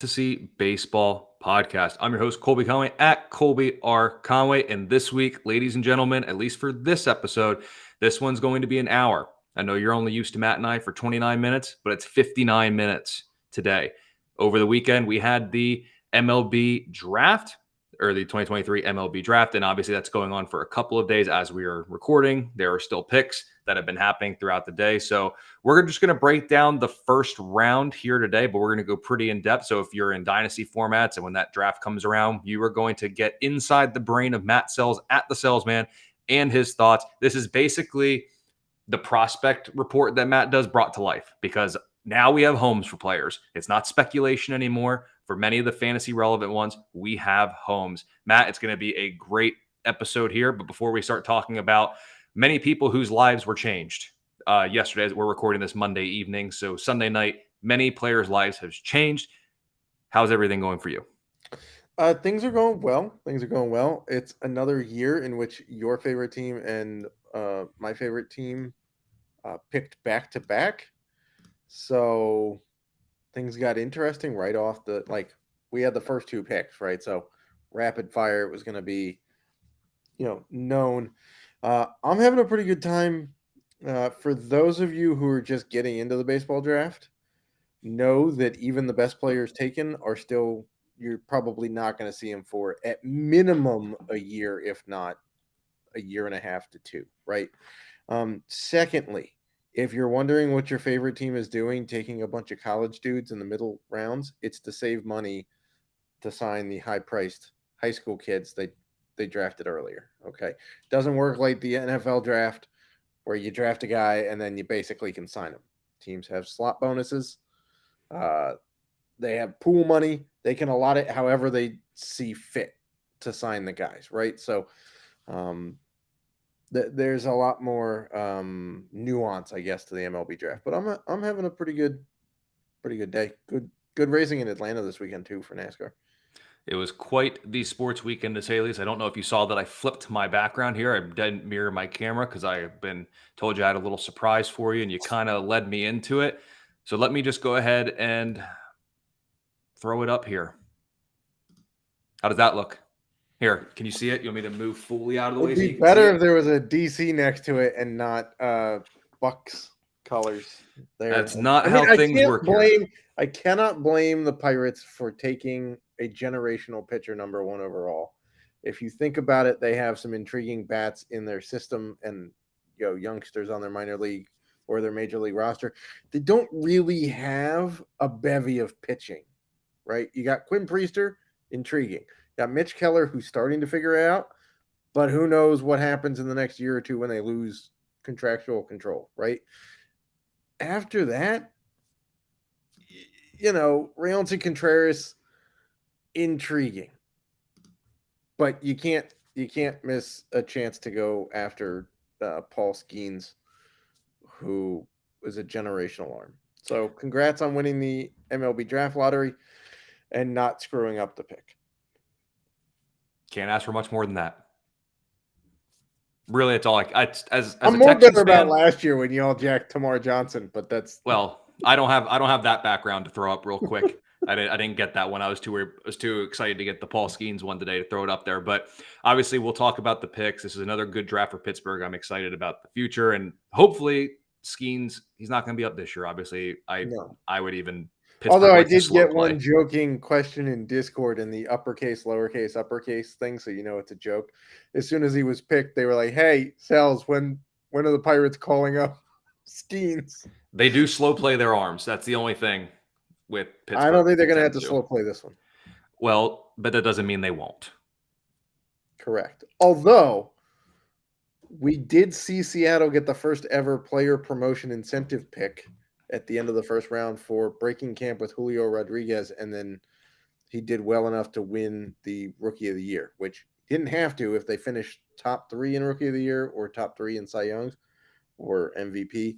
Fantasy Baseball Podcast. I'm your host, Colby Conway at Colby R. Conway. And this week, ladies and gentlemen, at least for this episode, this one's going to be an hour. I know you're only used to Matt and I for 29 minutes, but it's 59 minutes today. Over the weekend, we had the MLB Draft, or the 2023 MLB Draft, and obviously that's going on for a couple of days as we are recording. There are still picks that have been happening throughout the day. So we're just going to break down the first round here today, but we're going to go pretty in depth. So if you're in dynasty formats and when that draft comes around, you are going to get inside the brain of Matt Selz at the Salesman and his thoughts. This is basically the prospect report that Matt does brought to life, because now we have homes for players. It's not speculation anymore. For many of the fantasy relevant ones, we have homes. Matt, it's going to be a great episode here. But before we start talking about many people whose lives were changed yesterday, as we're recording this Monday evening, so Sunday night, many players' lives have changed. How's everything going for you? Things are going well. Things are going well. It's another year in which your favorite team and my favorite team picked back to back. So things got interesting right off we had the first two picks, right? So rapid fire, it was going to be, known. I'm having a pretty good time. For those of you who are just getting into the baseball draft, know that even the best players taken are still, you're probably not going to see them for at minimum a year, if not a year and a half to two, right? Secondly, if you're wondering what your favorite team is doing, taking a bunch of college dudes in the middle rounds, it's to save money to sign the high-priced high school kids they drafted earlier. Okay, doesn't work like the NFL draft where you draft a guy and then you basically can sign him. Teams have slot bonuses. Uh, they have pool money. They can allot it however they see fit to sign the guys, right? So there's a lot more nuance, I guess, to the MLB draft. But I'm having a pretty good day. Good racing in Atlanta this weekend too for NASCAR. It was quite the sports weekend, to say the least. I don't know if you saw that I flipped my background here. I didn't mirror my camera because I've been told you I had a little surprise for you, and you kind of led me into it. So let me just go ahead and throw it up here. How does that look? Here, can you see it? You want me to move fully out of the way It'd so be you can see better if it? there was a DC next to it and not Bucks colors there. That's not I mean, how things work here. I cannot blame the Pirates for taking a generational pitcher number one overall. If you think about it, they have some intriguing bats in their system and youngsters on their minor league or their major league roster. They don't really have a bevy of pitching, right? You got Quinn Priester, intriguing. You got Mitch Keller, who's starting to figure it out, but who knows what happens in the next year or two when they lose contractual control, right? After that, Rayon Contreras, intriguing, but you can't miss a chance to go after Paul Skeens, who was a generational arm. So congrats on winning the MLB draft lottery and not screwing up the pick. Can't ask for much more than that. Really, it's all as I'm a more Texans bitter about fan. last year when y'all jacked Tamar Johnson, but that's Well, I don't have that background to throw up real quick. I didn't get that one. I was too excited to get the Paul Skeens one today to throw it up there. But obviously, we'll talk about the picks. This is another good draft for Pittsburgh. I'm excited about the future, and hopefully, Skeens, he's not going to be up this year. Obviously, no. I would even Although Pittsburgh I likes to did slow get play. one joking question in Discord in the uppercase, lowercase, uppercase thing, so it's a joke. As soon as he was picked, they were like, "Hey, Selz, when are the Pirates calling up Skeens?" They do slow play their arms. That's the only thing with Pittsburgh. I don't think they're They going to have tend to slow play this one. Well, but that doesn't mean they won't. Correct. Although we did see Seattle get the first ever player promotion incentive pick at the end of the first round for breaking camp with Julio Rodriguez, and then he did well enough to win the Rookie of the Year, which didn't have to if they finished top 3 in Rookie of the Year or top 3 in Cy Youngs or MVP.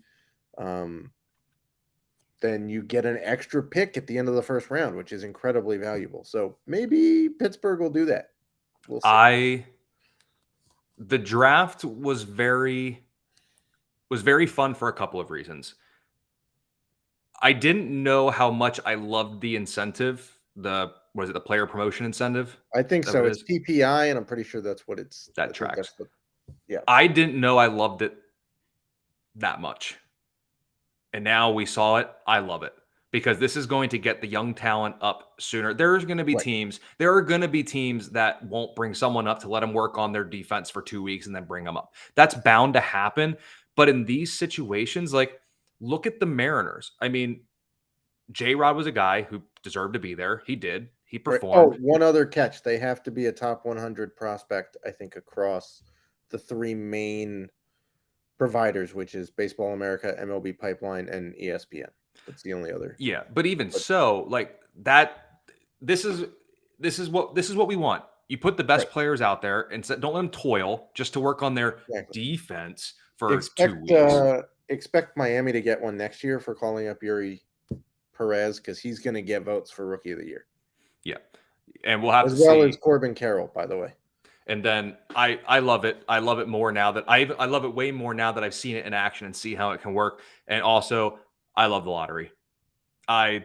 Then you get an extra pick at the end of the first round, which is incredibly valuable. So maybe Pittsburgh will do that. We'll see. The draft was very fun for a couple of reasons. I didn't know how much I loved the incentive the player promotion incentive? I think Is that so. what it It's is? PPI, and I'm pretty sure that's what it's. I That think tracks. that's the. Yeah. I didn't know I loved it that much. And now we saw it. I love it because this is going to get the young talent up sooner. There are going to be teams that won't bring someone up to let them work on their defense for 2 weeks and then bring them up. That's bound to happen. But in these situations, like, look at the Mariners. I mean, J Rod was a guy who deserved to be there. He did. He Right. Oh, performed. one other catch. They have to be a top 100 prospect, I think, across the three main providers, which is Baseball America, MLB Pipeline, and ESPN. That's the only other. Yeah, but even But so, like that, this is what we want. You put the right, best players out there and don't let them toil just to work on their exactly. defense for 2 weeks. Expect Miami to get one next year for calling up Yuri Perez because he's going to get votes for Rookie of the Year, Yeah, and we'll have as to well as see. Corbin Carroll, by the way. And then I love it. I love it more now that I love it way more now that I've seen it in action and see how it can work. And also, I love the lottery. I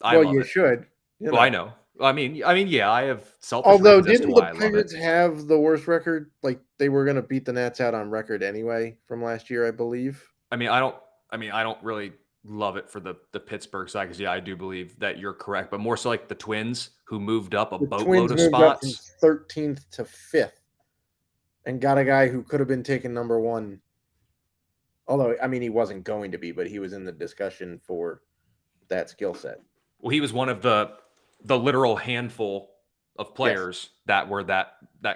I Well, love you it. should, Well, I know. Yeah, I have selfish Although, reasons as to didn't the why I love it. Pirates have the worst record? Like they were going to beat the Nats out on record anyway from last year, I believe. I mean, I don't. I don't really love it for the Pittsburgh side because I do believe that you're correct, but more so like the Twins who moved up a The boatload Twins of moved up from spots. 13th to 5th and got a guy who could have been taken number one. Although, I mean, he wasn't going to be, but he was in the discussion for that skill set. Well, he was one of the literal handful of Yes. players that were that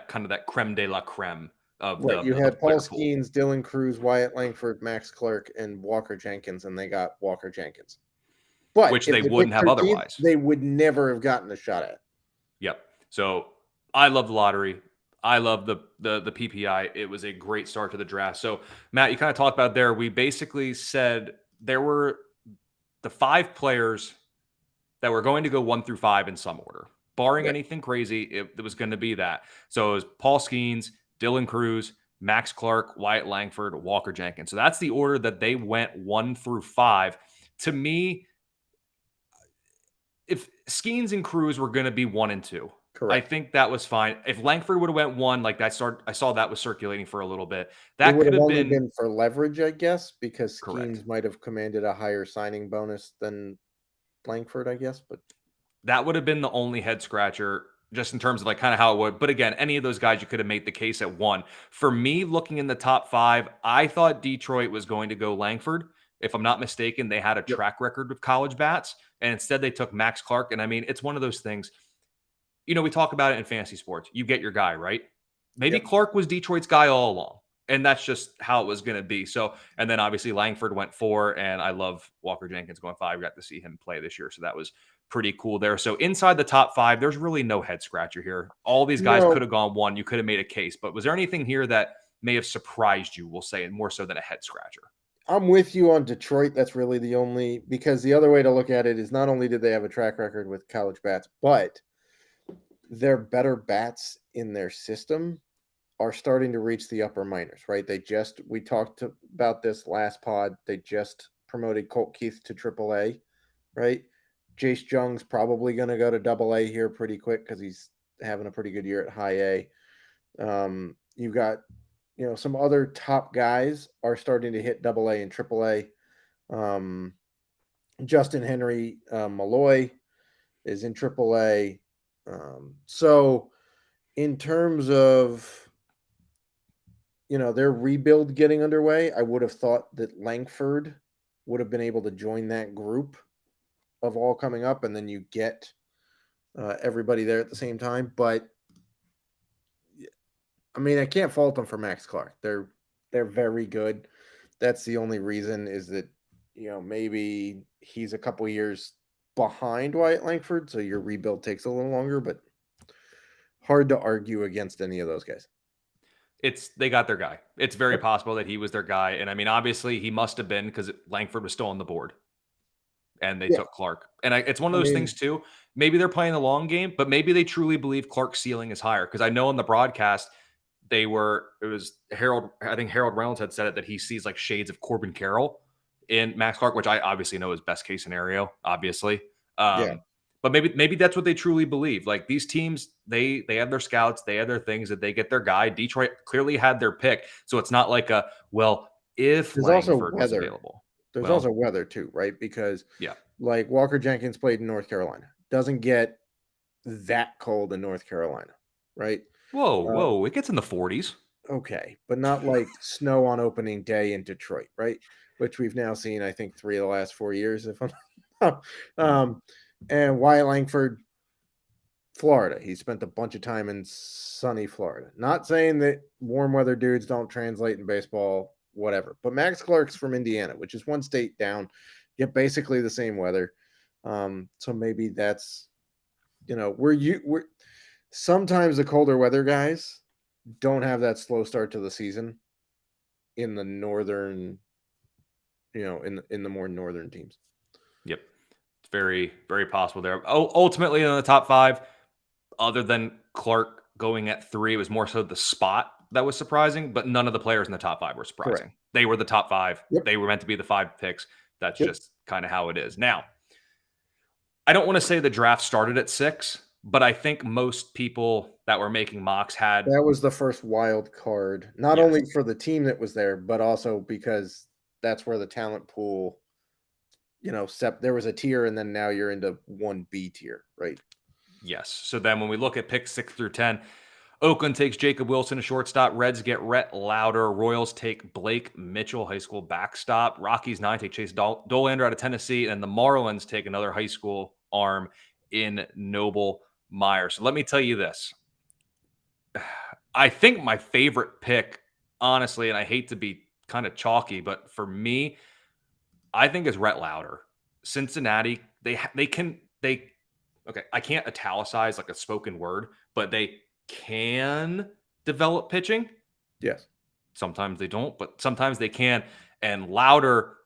kind of that creme de la creme of Right. You of the had Paul player pool, Skeens, Dylan Cruz, Wyatt Langford, Max Clark, and Walker Jenkins, and they got Walker Jenkins. But which if they they wouldn't picked have 13th, otherwise. they would never have gotten a shot at. Yep. So I love the lottery. I love the PPI. It was a great start to the draft. So Matt, you kind of talked about there. We basically said there were the 5 players that were going to go 1 through 5 in some order. Barring Right. anything crazy, it was going to be that. So it was Paul Skeens, Dylan Cruz, Max Clark, Wyatt Langford, Walker Jenkins. So that's the order that they went 1 through 5. To me, if Skeens and Cruz were going to be 1 and 2, I Correct. think that was fine. If Langford would have went 1, like that I saw that was circulating for a little bit. It That would could have have only been been for leverage, I guess, because correct. Skeens might have commanded a higher signing bonus than Langford, I guess. But That would have been the only head scratcher just in terms of like kind of how it would. But again, any of those guys you could have made the case at 1. For me, looking in the top 5, I thought Detroit was going to go Langford. If I'm not mistaken, they had a yep. track record with college bats, and instead they took Max Clark. And I mean, it's one of those things. We talk about it in fantasy sports. You get your guy, right? Maybe Yep. Clark was Detroit's guy all along. And that's just how it was going to be. So, and then obviously Langford went 4, and I love Walker Jenkins going 5. We got to see him play this year. So that was pretty cool there. So inside the top 5, there's really no head scratcher here. All these guys could No, have gone 1. You could have made a case. But was there anything here that may have surprised you, we'll say, and more so than a head scratcher? I'm with you on Detroit. That's really the only, because the other way to look at it is not only did they have a track record with college bats, but their better bats in their system are starting to reach the upper minors, right? We talked about this last pod. They just promoted Colt Keith to AAA, right? Jace Jung's probably going to go to AA here pretty quick because he's having a pretty good year at high A. You've got, some other top guys are starting to hit AA and AAA. Justin Henry Malloy is in AAA. So in terms of their rebuild getting underway, I would have thought that Langford would have been able to join that group of all coming up, and then you get everybody there at the same time. But I mean, I can't fault them for Max Clark. They're very good. That's the only reason is that maybe he's a couple years behind Wyatt Langford, so your rebuild takes a little longer. But hard to argue against any of those guys. They got their guy. It's very possible that he was their guy. And I mean, obviously he must have been because Langford was still on the board and they Yeah, took Clark. And it's one of I those mean, things too. Maybe they're playing the long game, but maybe they truly believe Clark's ceiling is higher. Because I know on the broadcast, it was Harold, I think Harold Reynolds had said it, that he sees like shades of Corbin Carroll in Max Clark, which I obviously know is best case scenario, obviously. yeah. But maybe that's what they truly believe. Like these teams, they have their scouts, they have their things that they get their guy. Detroit clearly had their pick, so it's not like if There's also Langford was weather. available. There's Well, also weather too, right? Because yeah. like Walker Jenkins played in North Carolina. Doesn't get that cold in North Carolina, right? Whoa, it gets in the 40s. Okay, but not like snow on opening day in Detroit, right? Which we've now seen, I think, 3 of the last 4 years, if I'm and Wyatt Langford, Florida. He spent a bunch of time in sunny Florida. Not saying that warm weather dudes don't translate in baseball, whatever. But Max Clark's from Indiana, which is one state down, get basically the same weather. So maybe that's we're sometimes the colder weather guys don't have that slow start to the season in the northern, in the more northern teams. Yep. It's very, very possible there. Ultimately, in the top 5, other than Clark going at 3, it was more so the spot that was surprising, but none of the players in the top 5 were surprising. Correct. They were the top 5. Yep. They were meant to be the 5 picks. That's Yep. just kind of how it is. Now, I don't want to say the draft started at 6, but I think most people that were making mocks had. That was the first wild card, not Yes. only for the team that was there, but also because that's where the talent pool, there was a tier, and then now you're into 1B tier, right? Yes. So then when we look at picks 6 through 10, Oakland takes Jacob Wilson, a shortstop. Reds get Rhett Lauder. Royals take Blake Mitchell, high school backstop. Rockies 9 take Chase Dollander out of Tennessee. And the Marlins take another high school arm in Noble Meyer. So let me tell you this. I think my favorite pick, honestly, and I hate to be kind of chalky, but for me, I think is Rhett Lauder. Cincinnati, okay, I can't italicize like a spoken word, but they can develop pitching. Yes. Sometimes they don't, but sometimes they can. And Lauder,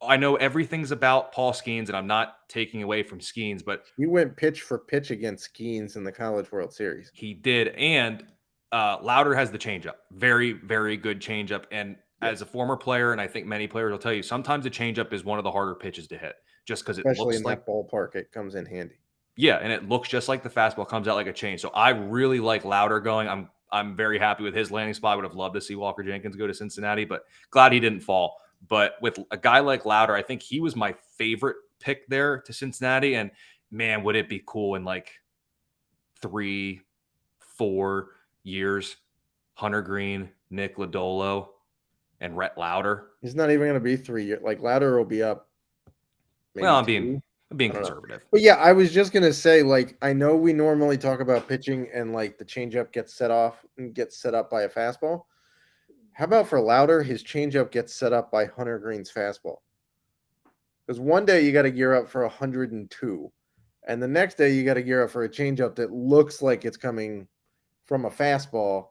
I know everything's about Paul Skeens, and I'm not taking away from Skeens, but He went pitch for pitch against Skeens in the College World Series. he did. And Lauder has the changeup. Very, very good changeup. And as a former player, and I think many players will tell you, sometimes the changeup is one of the harder pitches to hit, just because it Especially looks in like that ballpark, it comes in handy. Yeah, and it looks just like the fastball, comes out like a chain. So I really like Lauder going. I'm very happy with his landing spot. I would have loved to see Walker Jenkins go to Cincinnati, but glad he didn't fall. But with a guy like Lauder, I think he was my favorite pick there to Cincinnati. And man, would it be cool in like 3, 4 years, Hunter Green, Nick Lodolo, and Rhett Lauder. He's not even going to be 3 years. Like Lauder will be up. Maybe Well, I'm 2. being conservative. But yeah, I was just gonna say, like, I know we normally talk about pitching and like the changeup gets set off and gets set up by a fastball. How about for Lauder, his changeup gets set up by Hunter Green's fastball? Because one day you got to gear up for 102, and the next day you got to gear up for a changeup that looks like it's coming from a fastball,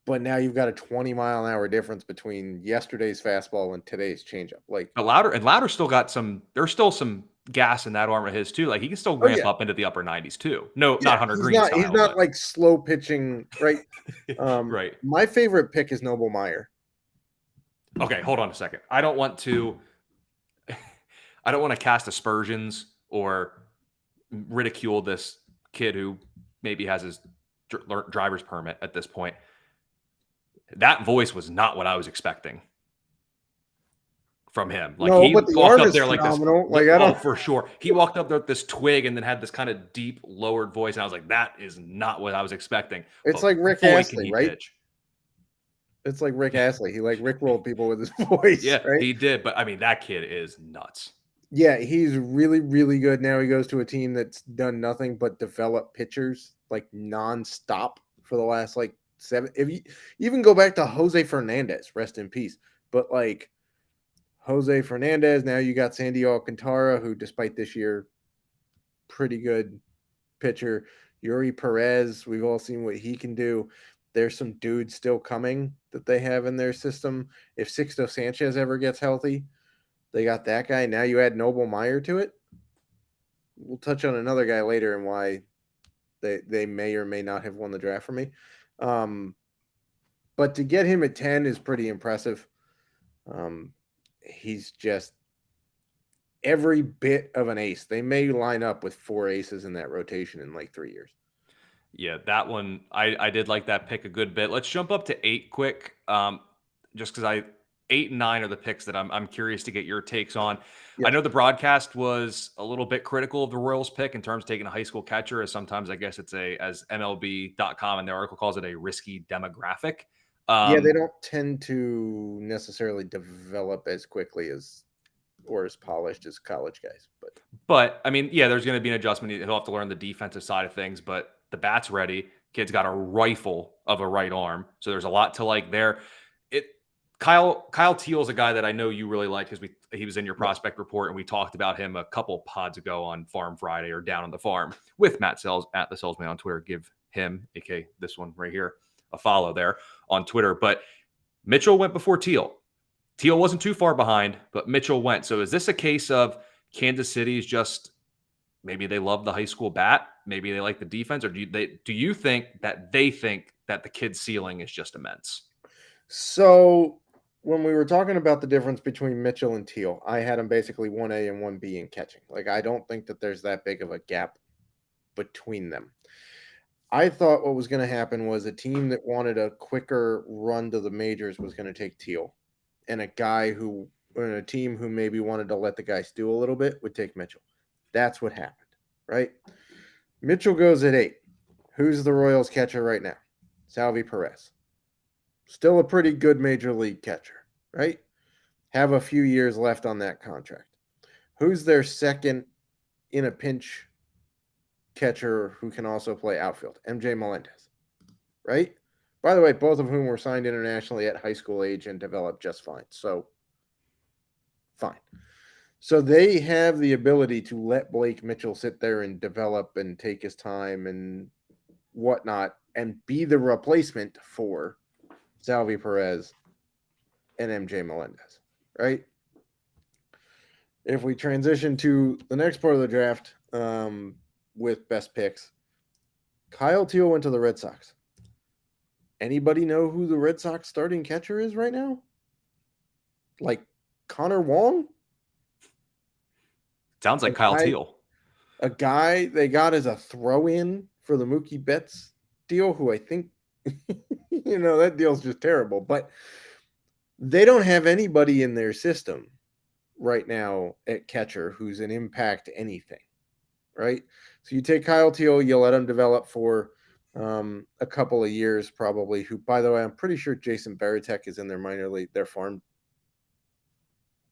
but now you've got a 20-mile-an-hour difference between yesterday's fastball and today's changeup. Like, But Lauder still got there's still some gas in that arm of his too. Like he can still ramp up into the upper 90s too. No, not Hunter Green style. He's not like slow pitching, right? Right. My favorite pick is Noble Meyer. Okay, hold on a second. I don't want to cast aspersions or ridicule this kid who maybe has his driver's permit at this point. That voice was not what I was expecting from him. Like he walked up there like this. Like, I don't for sure. He walked up there with this twig and then had this kind of deep lowered voice. And I was like, that is not what I was expecting. It's like Rick Astley, right? Pitch. It's like Rick Astley. He like Rickrolled people with his voice. Yeah, right? He did. But I mean, that kid is nuts. Yeah, he's really, really good. Now he goes to a team that's done nothing but develop pitchers like nonstop for the last like 7. If you even go back to Jose Fernandez, rest in peace. But like Jose Fernandez, now you got Sandy Alcantara, who despite this year, pretty good pitcher. Yuri Perez, we've all seen what he can do. There's some dudes still coming that they have in their system. If Sixto Sanchez ever gets healthy, they got that guy. Now you add Noble Meyer to it. We'll touch on another guy later and why they may or may not have won the draft for me. But to get him at 10 is pretty impressive. He's just every bit of an ace. They may line up with 4 aces in that rotation in like 3 years. Yeah, that one I did like that pick a good bit. Let's jump up to 8 quick. Just because I 8 and 9 are the picks that I'm curious to get your takes on. I Yes. know the broadcast was a little bit critical of the Royals pick in terms of taking a high school catcher, as sometimes I guess it's as MLB.com and their article calls it, a risky demographic. Yeah, they don't tend to necessarily develop as quickly as or as polished as college guys. But I mean, yeah, there's going to be an adjustment. He'll have to learn the defensive side of things, but the bat's ready. Kid's got a rifle of a right arm, so there's a lot to like there. It Kyle Teal is a guy that I know you really like because he was in your prospect report and we talked about him a couple pods ago on Farm Friday or Down on the Farm with Matt Selz at the Selzman on Twitter. Give him, aka this one right here, a follow there on Twitter. But Mitchell went before Teal. Teal wasn't too far behind, but Mitchell went. So is this a case of Kansas City's just maybe they love the high school bat, maybe they like the defense, or do you think that they think that the kid's ceiling is just immense? So when we were talking about the difference between Mitchell and Teal, I had them basically 1A and 1B in catching. Like, I don't think that there's that big of a gap between them. I thought what was going to happen was a team that wanted a quicker run to the majors was going to take Teal, and a team who maybe wanted to let the guys do a little bit would take Mitchell. That's what happened, right? Mitchell goes at 8. Who's the Royals catcher right now? Salvi Perez. Still a pretty good major league catcher, right? Have a few years left on that contract. Who's their second in a pinch catcher who can also play outfield? MJ Melendez, right? By the way, both of whom were signed internationally at high school age and developed just fine. So, fine. So they have the ability to let Blake Mitchell sit there and develop and take his time and whatnot and be the replacement for Salvi Perez and MJ Melendez, right? If we transition to the next part of the draft with best picks, Kyle Teal went to the Red Sox. Anybody know who the Red Sox starting catcher is right now? Like Connor Wong? Sounds like Kyle Teal. A guy they got as a throw-in for the Mookie Betts deal, who I think, that deal's just terrible. But they don't have anybody in their system right now at catcher who's an impact anything, right? So you take Kyle Teal, you let him develop for a couple of years probably, who, by the way, I'm pretty sure Jason Varitek is in their minor league, their farm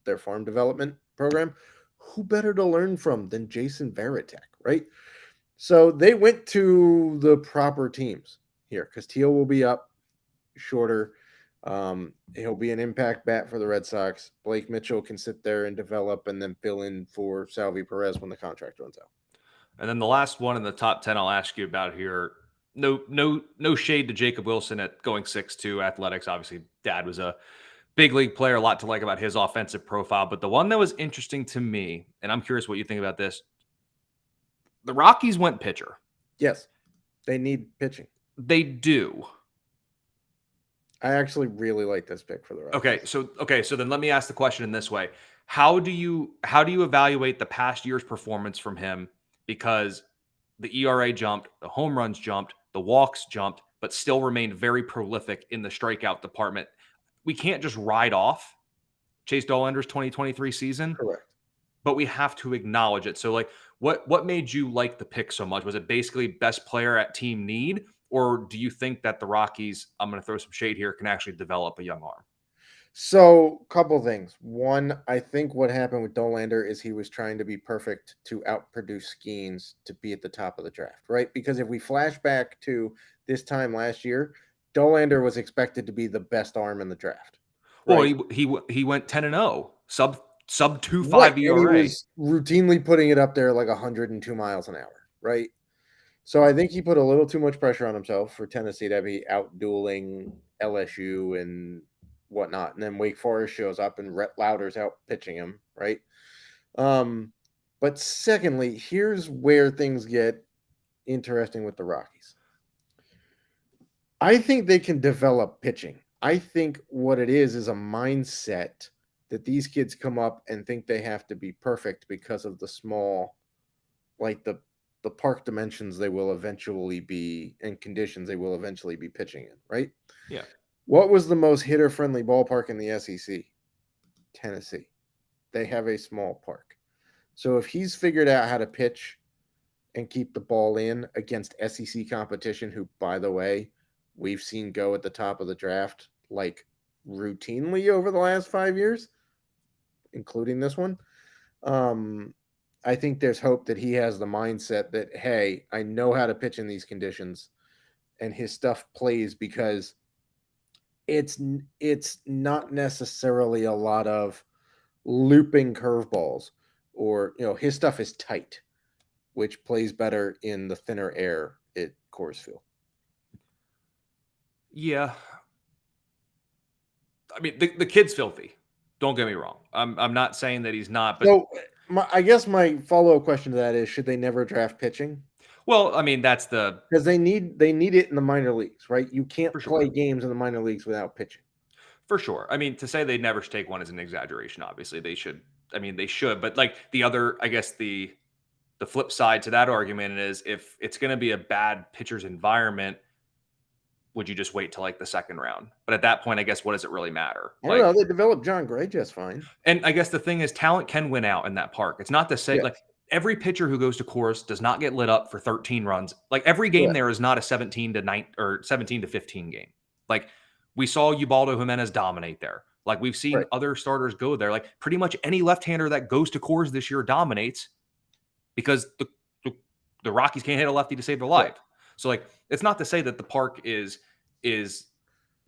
development program. Who better to learn from than Jason Varitek, right? So they went to the proper teams here because Teal will be up shorter. He'll be an impact bat for the Red Sox. Blake Mitchell can sit there and develop and then fill in for Salvi Perez when the contract runs out. And then the last one in the top 10 I'll ask you about here. No shade to Jacob Wilson at going 6'2", athletics. Obviously, dad was a big league player, a lot to like about his offensive profile. But the one that was interesting to me, and I'm curious what you think about this, the Rockies went pitcher. Yes, they need pitching. They do. I actually really like this pick for the Rockies. Okay, so then let me ask the question in this way. How do you evaluate the past year's performance from him? Because the ERA jumped, the home runs jumped, the walks jumped, but still remained very prolific in the strikeout department. We can't just ride off Chase Dollander's 2023 season. Correct. But we have to acknowledge it. So, like, what made you like the pick so much? Was it basically best player at team need? Or do you think that the Rockies, I'm going to throw some shade here, can actually develop a young arm? So, couple things. One, I think what happened with Dollander is he was trying to be perfect to outproduce Skeens to be at the top of the draft, right? Because if we flash back to this time last year, Dollander was expected to be the best arm in the draft. Right? Well, he went 10-0, sub 2.5 right. ERA. And he was routinely putting it up there like 102 miles an hour, right? So I think he put a little too much pressure on himself for Tennessee to be out dueling LSU and whatnot. And then Wake Forest shows up and Rhett Lauder's out pitching him, right? But secondly, here's where things get interesting with the Rockies. I think they can develop pitching. I think what it is a mindset that these kids come up and think they have to be perfect because of the small, like the park dimensions they will eventually be and conditions they will eventually be pitching in, right? Yeah. What was the most hitter friendly ballpark in the SEC? Tennessee. They have a small park. So if he's figured out how to pitch and keep the ball in against SEC competition, who, by the way, we've seen go at the top of the draft like routinely over the last 5 years, including this one. Um, I think there's hope that he has the mindset that, hey, I know how to pitch in these conditions, and his stuff plays because it's not necessarily a lot of looping curveballs, or his stuff is tight, which plays better in the thinner air at Coors Field. Yeah. I mean, the kid's filthy. Don't get me wrong. I'm not saying that he's not, but So I guess my follow-up question to that is, should they never draft pitching? well, I mean, that's the Because they need it in the minor leagues, right? You can't for play sure. games in the minor leagues without pitching. For sure. I mean, to say they never should take one is an exaggeration. Obviously, they should. I mean, they should. But like the other, I guess the flip side to that argument is if it's going to be a bad pitcher's environment, would you just wait till like the second round? But at that point, I guess what does it really matter? I don't know. Like, They developed John Gray just fine. and I guess the thing is, talent can win out in that park. It's not to say Yes, like every pitcher who goes to Coors does not get lit up for 13 runs. Like every game correct. there is not a 17 to 9 or 17 to 15 game. Like we saw Ubaldo Jimenez dominate there. Like we've seen Right. other starters go there. Like pretty much any left-hander that goes to Coors this year dominates because the Rockies can't hit a lefty to save their life. Correct. So like it's not to say that the park is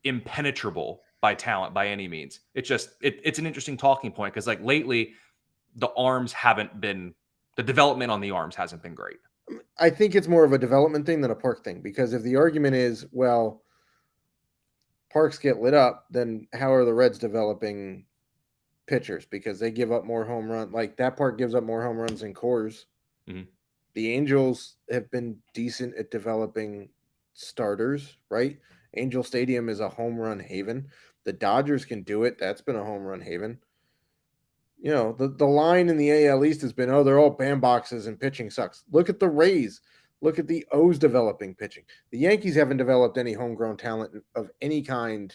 impenetrable by talent by any means. It's just it's an interesting talking point because like lately the arms haven't been the development on the arms hasn't been great. I think it's more of a development thing than a park thing, because if the argument is, well, parks get lit up, then how are the Reds developing pitchers? Because they give up more home run. Like that park gives up more home runs than Coors. Mhm. The Angels have been decent at developing starters, right? Angel Stadium is a home run haven. The Dodgers can do it. That's been a home run haven. The line in the AL East has been, oh, they're all bandboxes and pitching sucks. Look at the Rays. Look at the O's developing pitching. The Yankees haven't developed any homegrown talent of any kind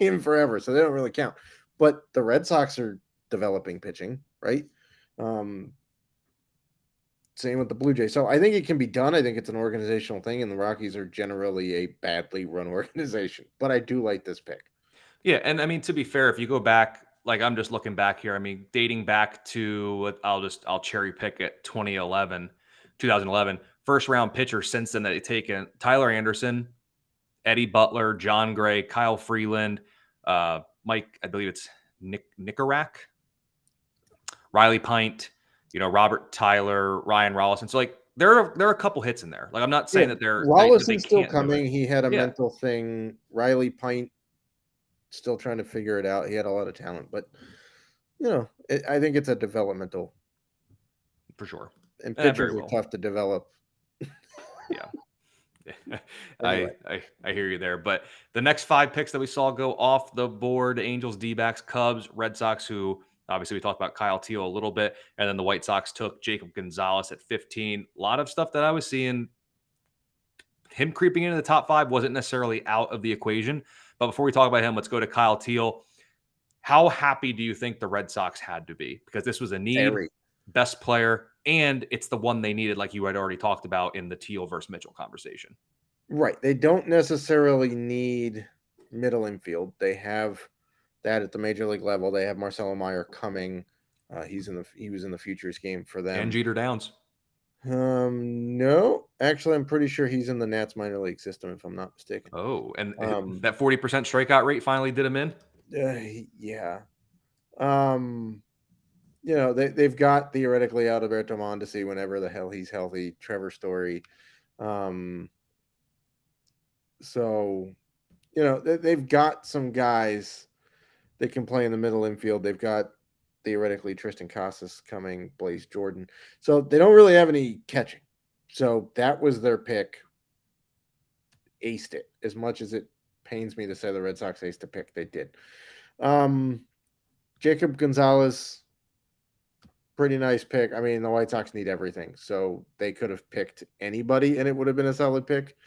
in forever, so they don't really count. But the Red Sox are developing pitching, right? Same with the Blue Jays. So I think it can be done. I think it's an organizational thing, and the Rockies are generally a badly run organization. But I do like this pick. Yeah, and I mean to be fair, if you go back, like I'm just looking back here. I mean, dating back to I'll cherry pick it 2011, first round pitcher since then that they've taken Tyler Anderson, Eddie Butler, John Gray, Kyle Freeland, Mike, I believe it's Nickerack, Riley Pint, Robert Tyler, Ryan Rollison. So like there are a couple hits in there. Like I'm not Yeah, saying that they Rollison's still can't do it. coming. He had a Yeah, mental thing. Riley Pint still trying to figure it out. He had a lot of talent, but I think it's a developmental. for sure. And Very pitchers are well. tough to develop. Yeah. Anyway, I hear you there. But the next 5 picks that we saw go off the board: Angels, D-backs, Cubs, Red Sox, who obviously we talked about Kyle Teal a little bit, and then the White Sox took Jacob Gonzalez at 15. A lot of stuff that I was seeing. Him creeping into the top 5 wasn't necessarily out of the equation. But before we talk about him, let's go to Kyle Teal. How happy do you think the Red Sox had to be? Because this was a need, very best player, and it's the one they needed, like you had already talked about in the Teal versus Mitchell conversation. right. They don't necessarily need middle infield. They have that at the major league level. They have Marcelo Meyer coming. He was in the futures game for them. And Jeter Downs. No, actually, I'm pretty sure he's in the Nats minor league system, if I'm not mistaken. Oh, and that 40% strikeout rate finally did him in? Yeah. They've got theoretically Alberto Mondesi whenever the hell he's healthy. Trevor Story. So, they've got some guys that can play in the middle infield. They've got theoretically Tristan Casas coming, Blaze Jordan. So they don't really have any catching. So that was their pick. Aced it. As much as it pains me to say the Red Sox aced a pick, they did. Jacob Gonzalez, pretty nice pick. I mean, the White Sox need everything, so they could have picked anybody, and it would have been a solid pick.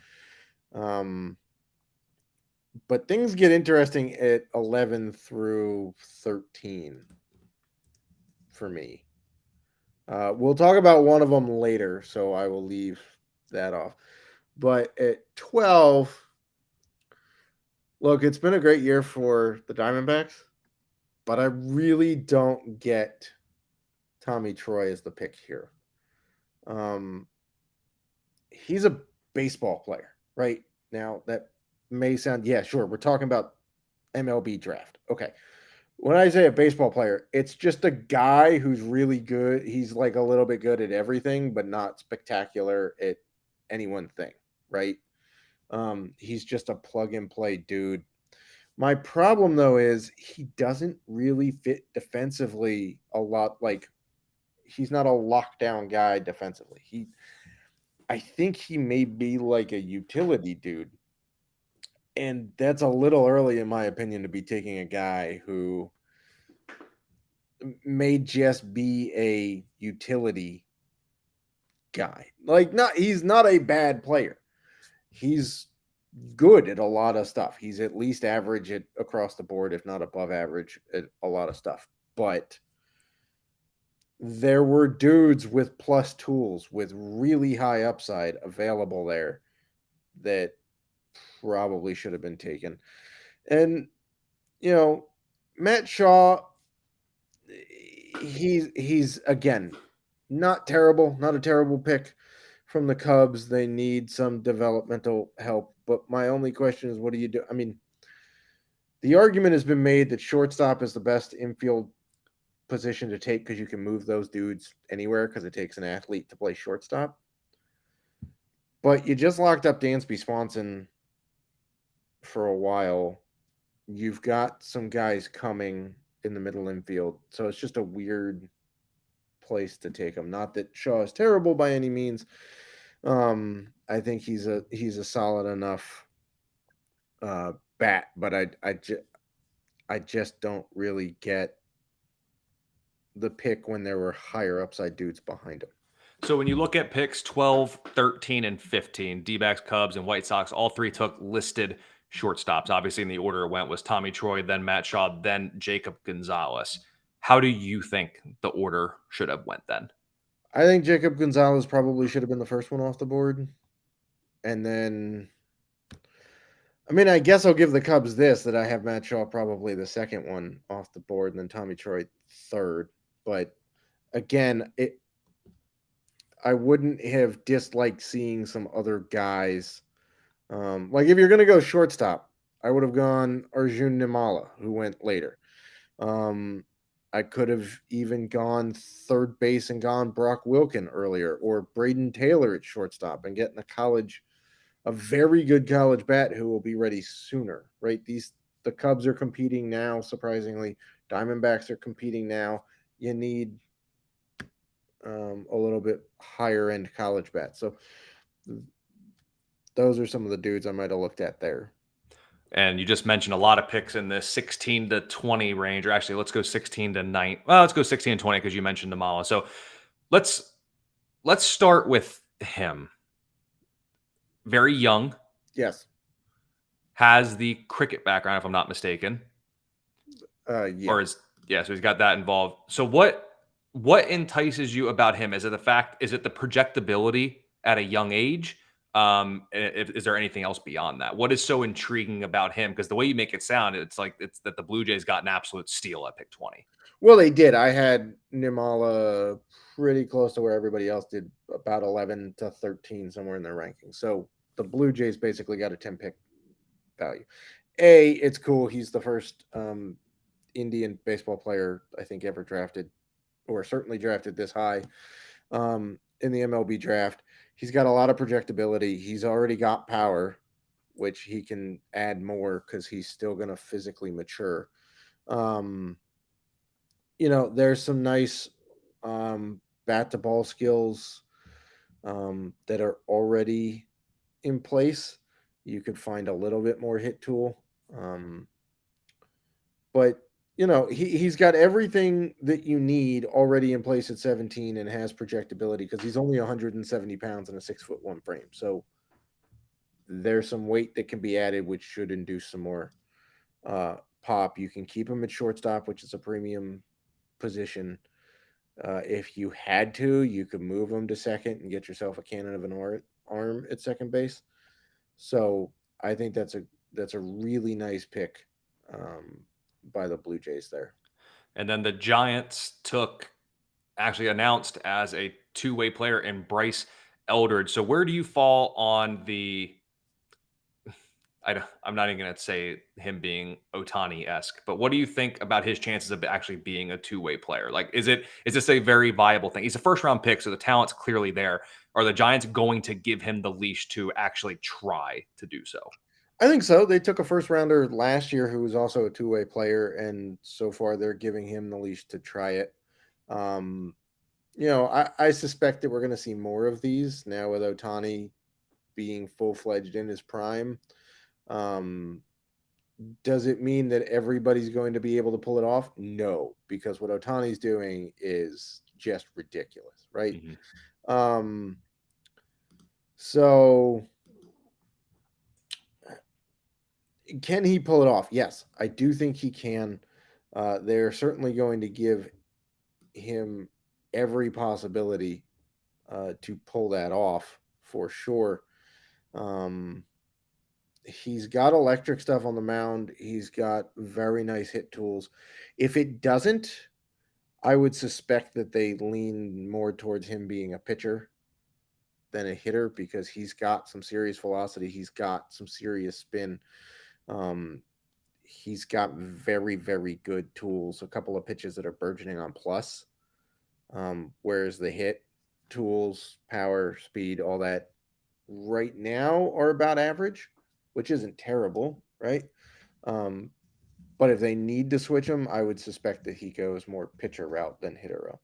But things get interesting at 11 through 13 for me. We'll talk about one of them later, so I will leave that off. But at 12, look, it's been a great year for the Diamondbacks, but I really don't get Tommy Troy as the pick here. He's a baseball player, right? Now, that may sound, yeah, sure. We're talking about MLB draft. Okay. When I say a baseball player, it's just a guy who's really good. He's like a little bit good at everything, but not spectacular at any one thing, right? He's just a plug and play dude. My problem though is he doesn't really fit defensively a lot. Like he's not a lockdown guy defensively. I think he may be like a utility dude. And that's a little early, in my opinion, to be taking a guy who may just be a utility guy. Like he's not a bad player. He's good at a lot of stuff. He's at least average at across the board, if not above average at a lot of stuff. But there were dudes with plus tools with really high upside available there that probably should have been taken. And Matt Shaw, he's again not terrible, not a terrible pick from the Cubs. They need some developmental help, but my only question is, what do you do? I mean, the argument has been made that shortstop is the best infield position to take because you can move those dudes anywhere because it takes an athlete to play shortstop. But you just locked up Dansby Swanson for a while. You've got some guys coming in the middle infield, so it's just a weird place to take him. Not that Shaw is terrible by any means. I think he's a solid enough bat, but I just don't really get the pick when there were higher upside dudes behind him. So when you look at picks 12, 13, and 15, D-backs, Cubs, and White Sox, all three took listed shortstops. Obviously, in the order it went was Tommy Troy, then Matt Shaw, then Jacob Gonzalez. How do you think the order should have went then? I think Jacob Gonzalez probably should have been the first one off the board. And then, I mean, I guess I'll give the Cubs this, that I have Matt Shaw probably the second one off the board, and then Tommy Troy third. But again, I wouldn't have disliked seeing some other guys. Like if you're going to go shortstop, I would have gone Arjun Nimala, who went later. I could have even gone third base and gone Brock Wilken earlier, or Braden Taylor at shortstop and getting a very good college bat who will be ready sooner, right? The Cubs are competing now, surprisingly. Diamondbacks are competing now. You need a little bit higher end college bat. So those are some of the dudes I might have looked at there. And you just mentioned a lot of picks in this 16 to 20 range, or actually, let's go 16 to 9. Well, let's go 16 and 20 because you mentioned Namala. So let's start with him. Very young. Yes. Has the cricket background, if I'm not mistaken. Yeah. So he's got that involved. So what entices you about him? Is it the projectability at a young age? Is there anything else beyond that? What is so intriguing about him? Because the way you make it sound, it's that the Blue Jays got an absolute steal at pick 20. Well, they did. I had Nimala pretty close to where everybody else did, about 11 to 13, somewhere in their ranking. So the Blue Jays basically got a 10 pick value. It's cool. He's the first Indian baseball player I think ever drafted, or certainly drafted this high in the MLB draft. He's got a lot of projectability. He's already got power, which he can add more because he's still going to physically mature. There's some nice bat to ball skills that are already in place. You could find a little bit more hit tool. But he's got everything that you need already in place at 17 and has projectability because he's only 170 pounds and a 6'1" frame. So there's some weight that can be added, which should induce some more pop. You can keep him at shortstop, which is a premium position. If you had to, you could move him to second and get yourself a cannon of an arm at second base. So I think that's a really nice pick by the Blue Jays there. And then the Giants actually announced as a two-way player in Bryce Eldridge. So where do you fall on I'm not even going to say him being Otani-esque, but what do you think about his chances of actually being a two-way player? Like, is this a very viable thing? He's a first-round pick, so the talent's clearly there. Are the Giants going to give him the leash to actually try to do so? I think so. They took a first rounder last year who was also a two-way player, and so far they're giving him the leash to try it. I suspect that we're going to see more of these now with Otani being full-fledged in his prime. Does it mean that everybody's going to be able to pull it off? No, because what Otani's doing is just ridiculous, right? Mm-hmm. So can he pull it off? Yes, I do think he can. They're certainly going to give him every possibility to pull that off for sure. He's got electric stuff on the mound. He's got very nice hit tools. If it doesn't, I would suspect that they lean more towards him being a pitcher than a hitter because he's got some serious velocity. He's got some serious spin. He's got very, very good tools. A couple of pitches that are burgeoning on plus. Whereas the hit tools, power, speed, all that right now are about average, which isn't terrible, right? But if they need to switch him, I would suspect that he goes more pitcher route than hitter route.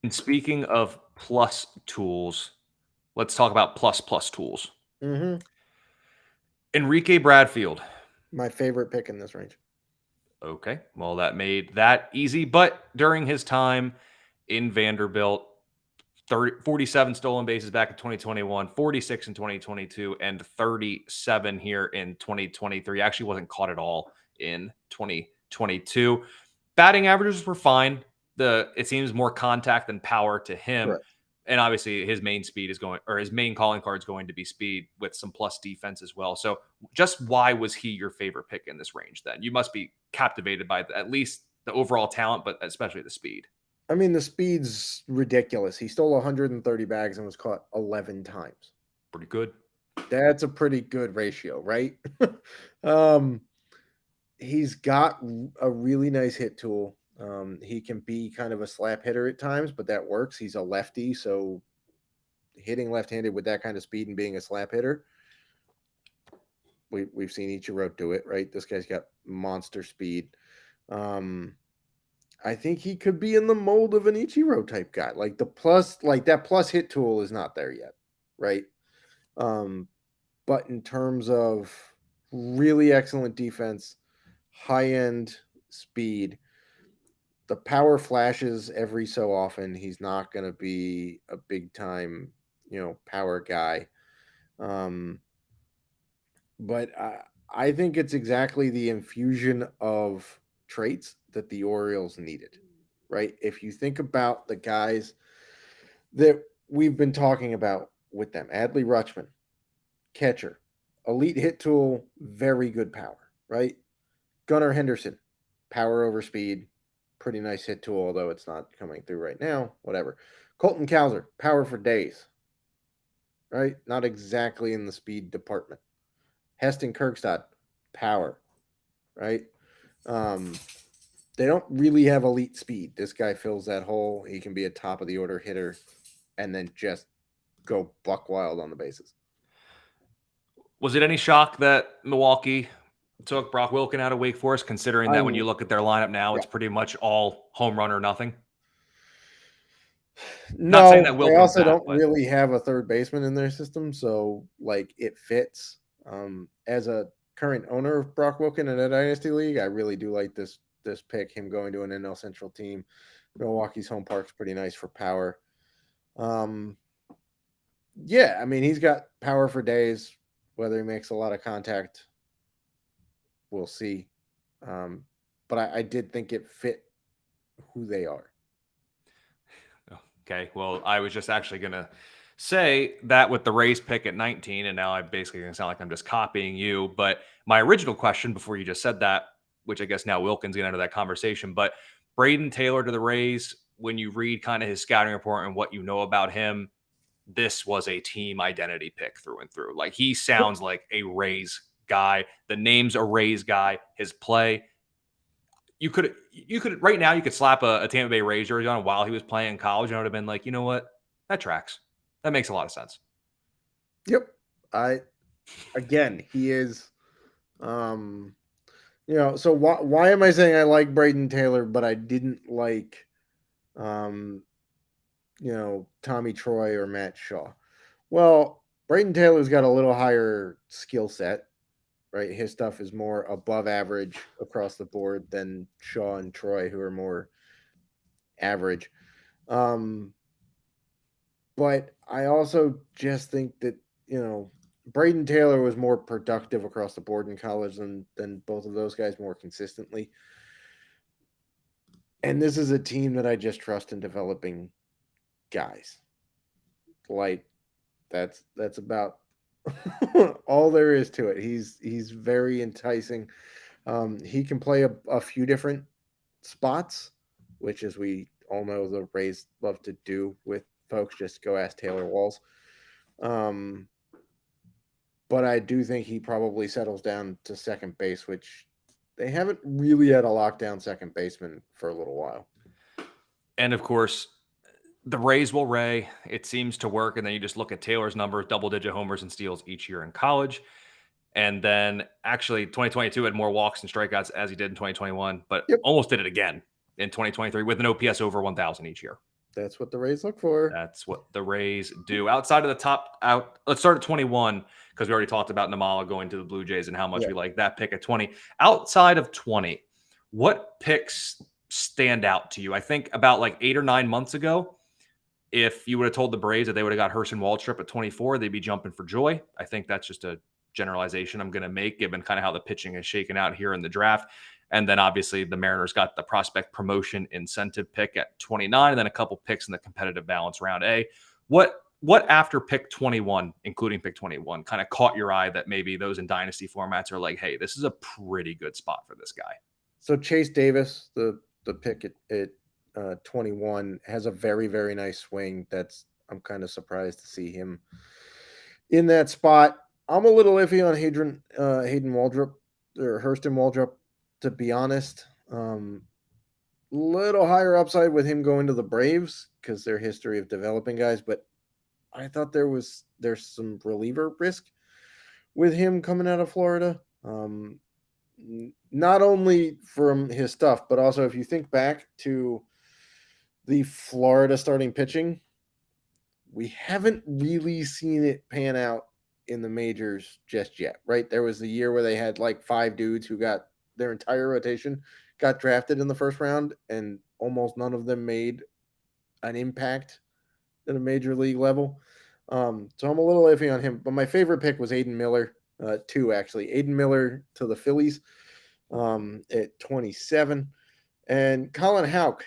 And speaking of plus tools, let's talk about plus tools. Mm-hmm. Enrique Bradfield. My favorite pick in this range. Okay, well, that made that easy. But during his time in Vanderbilt, 47 stolen bases back in 2021, 46 in 2022, and 37 here in 2023. Actually wasn't caught at all in 2022. Batting averages were fine. It seems more contact than power to him. Correct. And obviously his main speed is going, or his main calling card is going to be speed with some plus defense as well. So just why was he your favorite pick in this range then? You must be captivated by at least the overall talent, but especially the speed. I mean, the speed's ridiculous. He stole 130 bags and was caught 11 times. Pretty good. That's a pretty good ratio, right? He's got a really nice hit tool. He can be kind of a slap hitter at times, but that works. He's a lefty, so hitting left-handed with that kind of speed and being a slap hitter, we've seen Ichiro do it, right? This guy's got monster speed. I think he could be in the mold of an Ichiro type guy. Like that plus hit tool is not there yet, right? But in terms of really excellent defense, high-end speed, the power flashes every so often. He's not going to be a big-time, power guy. But I think it's exactly the infusion of traits that the Orioles needed, right? If you think about the guys that we've been talking about with them, Adley Rutschman, catcher, elite hit tool, very good power, right? Gunnar Henderson, power over speed, pretty nice hit tool, although it's not coming through right now, whatever. Colton Cowser, power for days, right? Not exactly in the speed department. Heston Kjerstad, power, right? They don't really have elite speed. This guy fills that hole. He can be a top of the order hitter and then just go buck wild on the bases. Was it any shock that Milwaukee took Brock Wilken out of Wake Forest, considering that when you look at their lineup now, it's pretty much all home run or nothing? No, not saying that they also don't really have a third baseman in their system, so it fits. As a current owner of Brock Wilken in a Dynasty League, I really do like this this pick, him going to an NL Central team. Milwaukee's home park's pretty nice for power. Yeah, I mean, he's got power for days. Whether he makes a lot of contact, we'll see. But I did think it fit who they are. Okay, well, I was just actually going to say that with the Rays pick at 19, and now I'm basically going to sound like I'm just copying you. But my original question before you just said that, which I guess now Wilkins get into that conversation, but Braden Taylor to the Rays, when you read kind of his scouting report and what you know about him, this was a team identity pick through and through. Like he sounds like a Rays guy. The name's a Rays guy. His play, you could right now you could slap a Tampa Bay Rays jersey on while he was playing in college and I would have been like, you know what, that tracks. That makes a lot of sense. Yep. He is, so why am I saying I like Braden Taylor, but I didn't like, Tommy Troy or Matt Shaw? Well, Braden Taylor's got a little higher skill set, right? His stuff is more above average across the board than Shaw and Troy, who are more average. But I also just think that, Braden Taylor was more productive across the board in college than both of those guys more consistently. And this is a team that I just trust in developing guys. Like that's about all there is to it. He's very enticing. He can play a few different spots, which, as we all know, the Rays love to do with folks. Just go ask Taylor Walls. But I do think he probably settles down to second base, which they haven't really had a lockdown second baseman for a little while. And of course, the Rays will Ray. It seems to work. And then you just look at Taylor's numbers, double-digit homers and steals each year in college. And then actually 2022 had more walks and strikeouts as he did in 2021, but almost did it again in 2023 with an OPS over 1,000 each year. That's what the Rays look for. That's what the Rays do. Outside of the top out, let's start at 21 because we already talked about Namala going to the Blue Jays and how much we like that pick at 20. Outside of 20, what picks stand out to you? I think about like 8 or 9 months ago, if you would have told the Braves that they would have got Herson Waldrop at 24, they'd be jumping for joy. I think that's just a generalization I'm going to make given kind of how the pitching is shaken out here in the draft. And then obviously the Mariners got the prospect promotion incentive pick at 29 and then a couple picks in the competitive balance round A. What after pick 21, including pick 21, kind of caught your eye that maybe those in dynasty formats are like, hey, this is a pretty good spot for this guy? So Chase Davis, the pick at 21, has a very, very nice swing. I'm kind of surprised to see him in that spot. I'm a little iffy on Hayden Waldrop or Hurston Waldrop, to be honest. Little higher upside with him going to the Braves because their history of developing guys, but I thought there's some reliever risk with him coming out of Florida. Not only from his stuff, but also if you think back to the Florida starting pitching, we haven't really seen it pan out in the majors just yet, right? There was the year where they had like 5 dudes who got their entire rotation got drafted in the first round, and almost none of them made an impact at a major league level. So I'm a little iffy on him, but my favorite pick was Aiden Miller, 2 actually. Aiden Miller to the Phillies at 27, and Colin Houck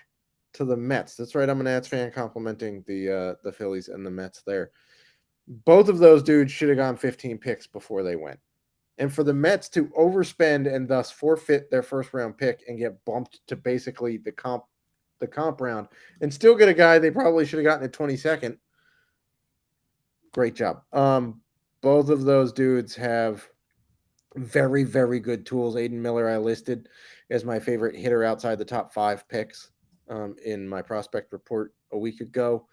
to the Mets. That's right, I'm an Nats fan complimenting the Phillies and the Mets there. Both of those dudes should have gone 15 picks before they went. And for the Mets to overspend and thus forfeit their first round pick and get bumped to basically the comp round and still get a guy they probably should have gotten at 22nd. Great job. Both of those dudes have very, very good tools. Aiden Miller I listed as my favorite hitter outside the top 5 picks in my prospect report a week ago.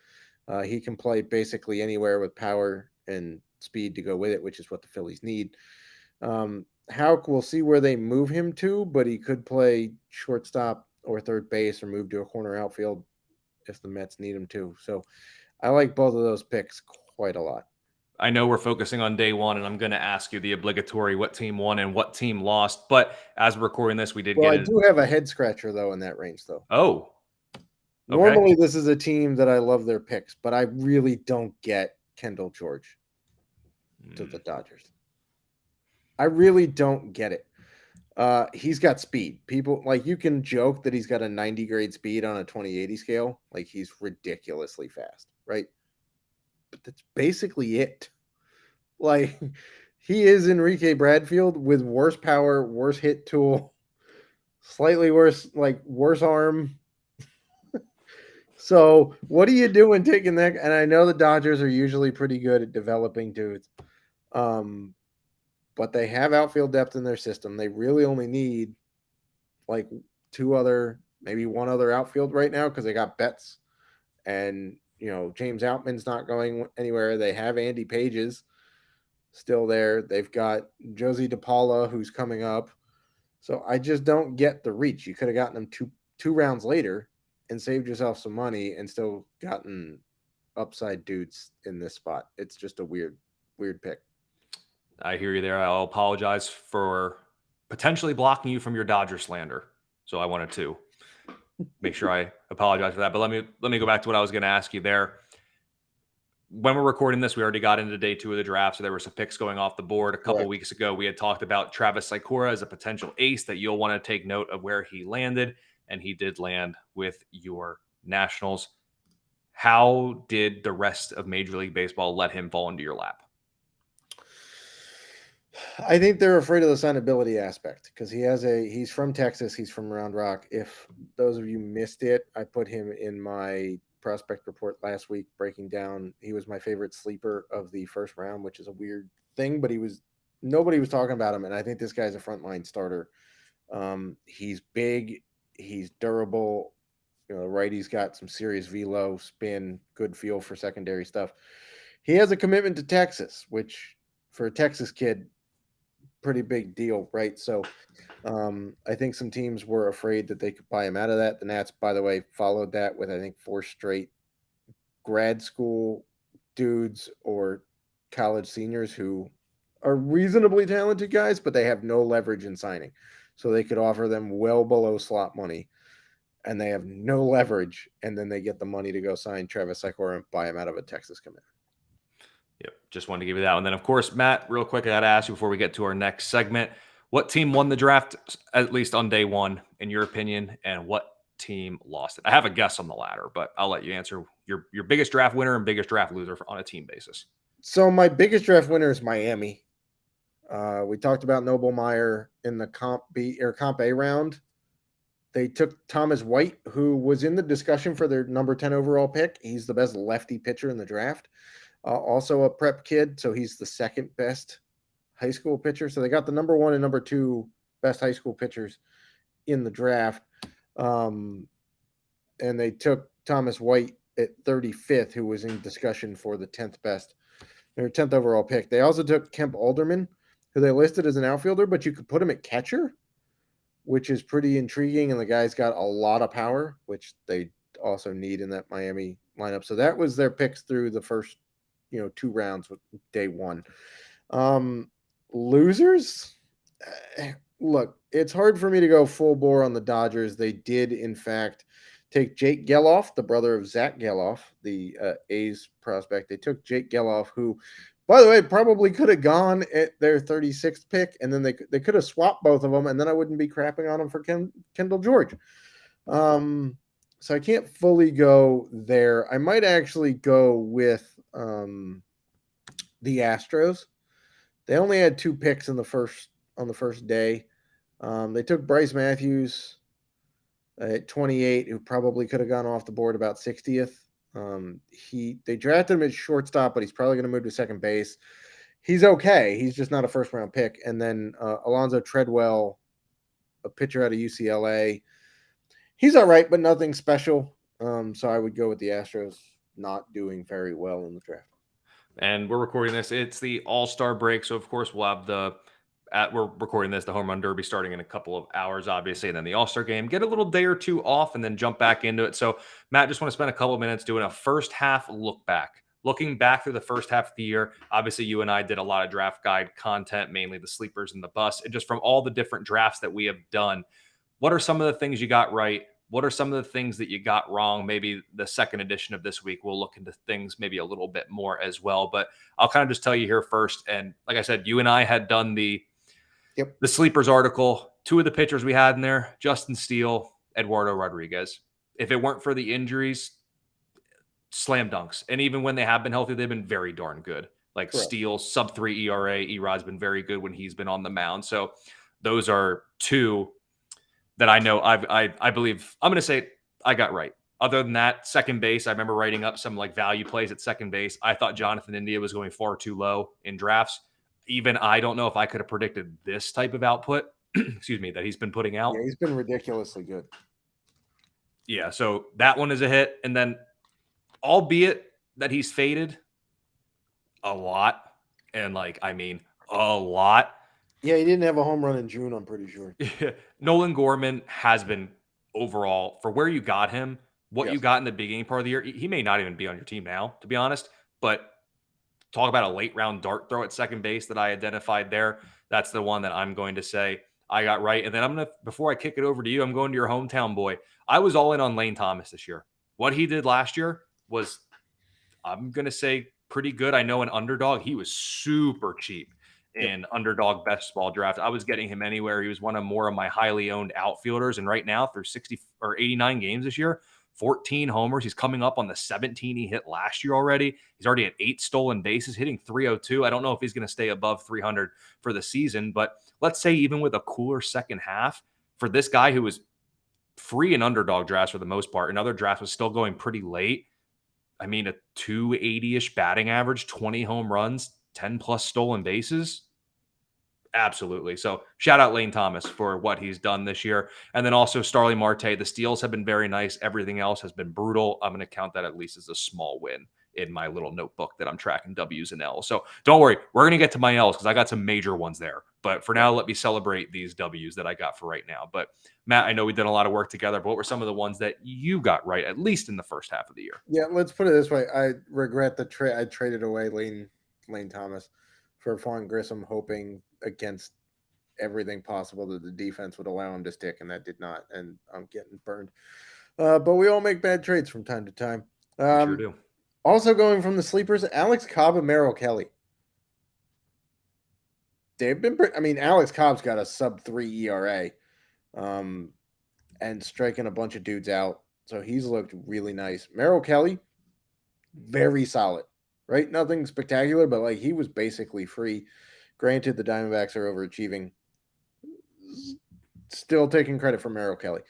He can play basically anywhere with power and speed to go with it, which is what the Phillies need. Houck, we'll see where they move him to, but he could play shortstop or third base or move to a corner outfield if the Mets need him to. So I like both of those picks quite a lot. I know we're focusing on day one, and I'm going to ask you the obligatory what team won and what team lost. But as we're recording this, we did Well, get I in. do have a head scratcher though in that range though. Oh, okay. Normally, this is a team that I love their picks, but I really don't get Kendall George to the Dodgers. I really don't get it. He's got speed. People like you can joke that he's got a 90 grade speed on a 2080 scale. Like he's ridiculously fast, right? But that's basically it. Like he is Enrique Bradfield with worse power, worse hit tool, slightly worse, like worse arm. So what are you doing taking that? And I know the Dodgers are usually pretty good at developing dudes. But they have outfield depth in their system. They really only need like two other, maybe one other outfield right now because they got Betts and James Outman's not going anywhere. They have Andy Pages still there. They've got Josie DePaula who's coming up. So I just don't get the reach. You could have gotten them two rounds later and saved yourself some money and still gotten upside dudes in this spot. It's just a weird pick. I hear you there. I'll apologize for potentially blocking you from your Dodger slander. So I wanted to make sure I apologize for that. But let me go back to what I was going to ask you there. When we're recording this, we already got into day 2 of the draft, so there were some picks going off the board. A couple weeks ago, we had talked about Travis Sikora as a potential ace that you'll want to take note of where he landed, and he did land with your Nationals. How did the rest of Major League Baseball let him fall into your lap? I think they're afraid of the signability aspect because he's from Texas. He's from Round Rock. If those of you missed it, I put him in my prospect report last week, breaking down. He was my favorite sleeper of the first round, which is a weird thing, but nobody was talking about him. And I think this guy's a frontline starter. He's big. He's durable. The righty's got some serious velo, spin, good feel for secondary stuff. He has a commitment to Texas, which for a Texas kid, pretty big deal, right? So I think some teams were afraid that they could buy him out of that. The Nats, by the way, followed that with, I think, 4 straight grad school dudes or college seniors who are reasonably talented guys, but they have no leverage in signing. So they could offer them well below slot money, and they have no leverage, and then they get the money to go sign Travis Sikora and buy him out of a Texas commitment. Yep, just wanted to give you that one. Then, of course, Matt, real quick, I got to ask you before we get to our next segment, what team won the draft, at least on day 1, in your opinion, and what team lost it? I have a guess on the latter, but I'll let you answer your biggest draft winner and biggest draft loser on a team basis. So my biggest draft winner is Miami. We talked about Noble Meyer in the Comp B or Comp A round. They took Thomas White, who was in the discussion for their number 10 overall pick. He's the best lefty pitcher in the draft. Also a prep kid, so he's the second best high school pitcher. So they got the number 1 and number 2 best high school pitchers in the draft. And they took Thomas White at 35th, who was in discussion for the 10th best, or 10th overall pick. They also took Kemp Alderman, who they listed as an outfielder, but you could put him at catcher, which is pretty intriguing. And the guy's got a lot of power, which they also need in that Miami lineup. So that was their picks through the first 2 rounds with day 1. Losers, look, it's hard for me to go full bore on the Dodgers. They did, in fact, take Jake Geloff, the brother of Zach Geloff, the A's prospect. They took Jake Geloff, who, by the way, probably could have gone at their 36th pick, and then they could have swapped both of them, and then I wouldn't be crapping on them for Kendall George. So I can't fully go there. I might actually go with the Astros. They only had 2 picks on the first day. They took Bryce Matthews at 28, who probably could have gone off the board about 60th. They drafted him at shortstop, but he's probably going to move to second base. He's okay. He's just not a first round pick. And then Alonzo Treadwell, a pitcher out of UCLA. He's all right, but nothing special. So I would go with the Astros not doing very well in the draft. And we're recording this. It's the All-Star break. So, of course, we'll have we're recording this, the Home Run Derby starting in a couple of hours, obviously, and then the All-Star game. Get a little day or 2 off and then jump back into it. So, Matt, just want to spend a couple of minutes doing a first half look back looking back through the first half of the year, obviously you and I did a lot of draft guide content, mainly the sleepers and the busts, and just from all the different drafts that we have done, what are some of the things you got right? What are some of the things that you got wrong? Maybe the second edition of this week, we'll look into things maybe a little bit more as well. But I'll kind of just tell you here first. And like I said, you and I had done the sleepers article. Two of the pitchers we had in there, Justin Steele, Eduardo Rodriguez. If it weren't for the injuries, slam dunks. And even when they have been healthy, they've been very darn good. Like Steele, sub-3 ERA. Erod's been very good when he's been on the mound. So those are two that I know I believe I'm going to say I got right. Other than that, second base, I remember writing up some like value plays at second base. I thought Jonathan India was going far too low in drafts. Even I don't know if I could have predicted this type of output, excuse me, that he's been putting out. Yeah, he's been ridiculously good. Yeah, so that one is a hit. And then, albeit that he's faded a lot, and like, I mean, a lot. Yeah, he didn't have a home run in June, I'm pretty sure. Nolan Gorman has been overall, for where you got him, what you got in the beginning part of the year, he may not even be on your team now, to be honest. But talk about a late round dart throw at second base that I identified there. That's the one that I'm going to say I got right. And then I'm going to, before I kick it over to you, I'm going to your hometown boy. I was all in on Lane Thomas this year. What he did last year was, I'm going to say, pretty good. I know an underdog. He was super cheap in underdog best ball draft. I was getting him anywhere. He was one of more of my highly owned outfielders. And right now, through 60 or 89 games this year, 14 homers. He's coming up on the 17 he hit last year already. He's already at 8 stolen bases, hitting 302. I don't know if he's going to stay above 300 for the season, but let's say even with a cooler second half, for this guy who was free in underdog drafts for the most part, and other drafts was still going pretty late. I mean, a 280-ish batting average, 20 home runs, 10 plus stolen bases. Absolutely. So shout out Lane Thomas for what he's done this year. And then also Starling Marte. The steals have been very nice. Everything else has been brutal. I'm going to count that at least as a small win in my little notebook that I'm tracking W's and L's. So don't worry. We're going to get to my L's because I got some major ones there. But for now, let me celebrate these W's that I got for right now. But Matt, I know we did a lot of work together, but what were some of the ones that you got right, at least in the first half of the year? Yeah, let's put it this way. I regret the trade. I traded away Lane Thomas for Vaughn Grissom, hoping against everything possible that the defense would allow him to stick, and that did not, and I'm getting burned. But we all make bad trades from time to time. Sure do. Also going from the sleepers, Alex Cobb and Merrill Kelly. They've been, Alex Cobb's got a sub-3 ERA and striking a bunch of dudes out. So he's looked really nice. Merrill Kelly, very solid, right? Nothing spectacular, but like he was basically free. Granted, the Diamondbacks are overachieving. Still taking credit for Merrill Kelly.